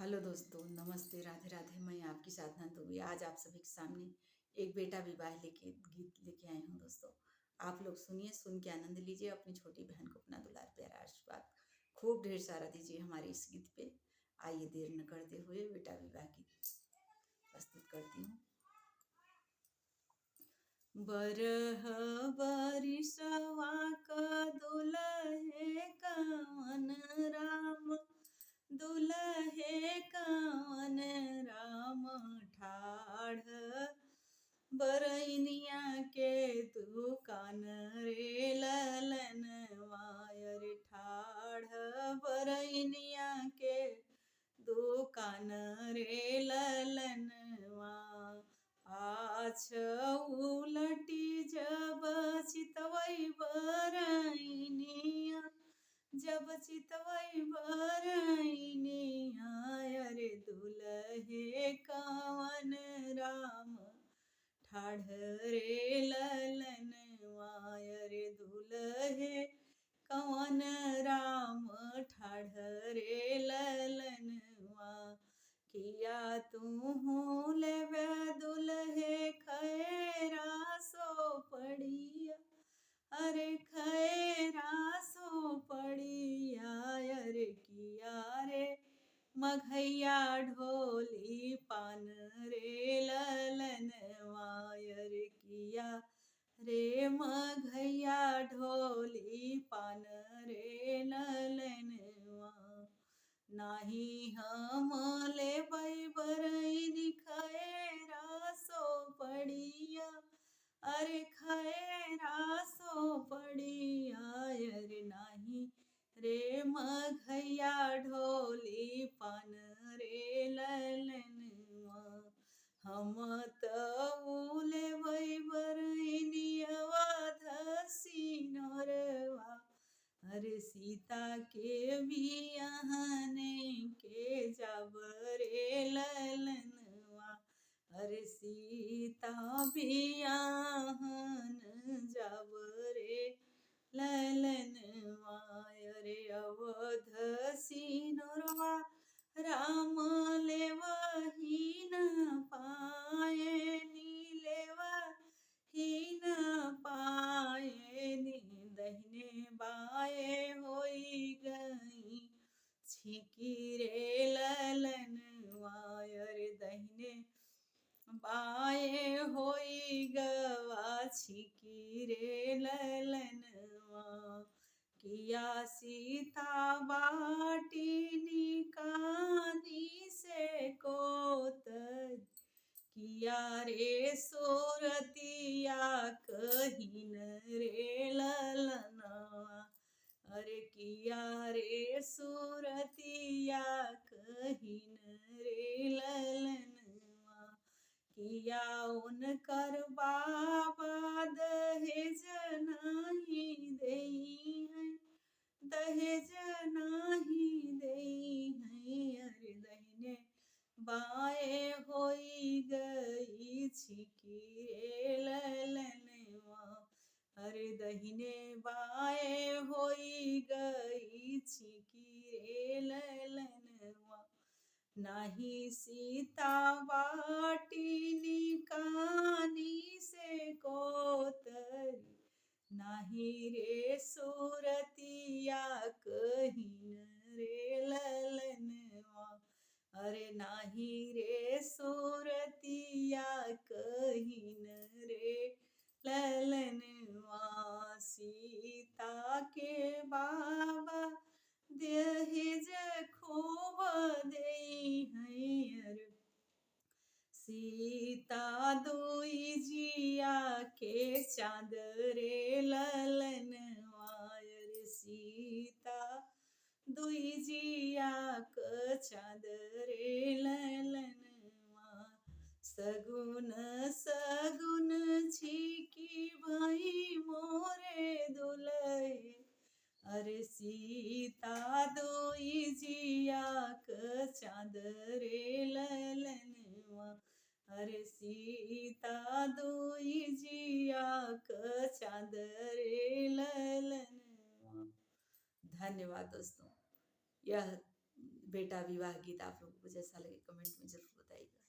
Hello दोस्तों, नमस्ते, राधे राधे। मैं आपकी साधना दुबे आज आप सभी के सामने एक बेटा विवाह लेके गीत लेके आई हूँ। दोस्तों, आप लोग सुनिए, सुन के आनंद लीजिए। अपनी छोटी बहन को अपना दुलार प्यारा आशीर्वाद खूब ढेर सारा दीजिए हमारे इस गीत पे। आइए देर न करते हुए बेटा विवाह गीत प्रस्तुत करती हूँ। बरह बरिसवा क दुलहे कवन राम, दुलहे कवन राम ठाढ़। बरैनिया के दुकान रे ललन वायर ठाढ़। बरैनिया के दुकान रे ललनवा। पाछ उलटी जब चितवई बरैनिया, जब चितवई बरैनिया। अरे दुलहे कवन राम ठाढ़ रे ललनवा। अरे दुलहे कवन राम ठाढ़ रे ललनवा। किया तू लेबे दुलहे खैरा सो पड़िया, अरे खैरा सो पड़िया। अरे किया रे मघैया ढोली पान रे ललनवा। अरे किया रे मघैया ढोली पान रे ललनवा। नाही हम लेबै बरैनी खैरा सो पड़िया, अरे खैरा सो पड़िया। अरे नाही रे मघैया ढोली पान रे ललनवा। हम त लेबै बरैनियवा धसिनोरवा। अरे सीता के बियाहने के जब रे ललनवा। अरे सीता बियाहन जब रे ललनवा। अरे अवध सिनोरवा राम लेवही न पाए, नी लेवही न पाए। नी दहिने बाए होई गई छिकी रे ललनवा। अरे दहिने बाए होई गवा छिकी रे ललनवा। किया सीता बाटी निकानी से कोतर, किया रे सोरतिया कहीन रे ललनवा। अरे किया रे सूरतिया कहीन रे ललनवा। किया उनकर बाबा दहेज नाही देई है, दहेज नाही देई है। अरे दहिने बाए होई गई छिकी रे ललनवा। अरे दहिने बाए होई गई छिकी रे ललनवा। नाही सीता बाटी निकानी से कोतरी, नाही रे सूरतिया कहीन रे ललनवा। अरे नाही रे सूरतिया कहीन रे ललनवा। सीता के बाबा दहेज खूब देई है। अरे सीता दुई जिया के चाँद रे ललनवा। अरे सीता दुई जिया क चाँद रे ललनवा। सगुन सगुन छिकी भई मोरे दुलहे। अरे सीता दुई जिया क चाँद रे ललनवा। अरे सीता दुई जिया क चाँद रे ललनवा। धन्यवाद दोस्तों। यह बेटा विवाह गीत आप लोगों को जैसा लगे कमेंट में ज़रूर बताइएगा।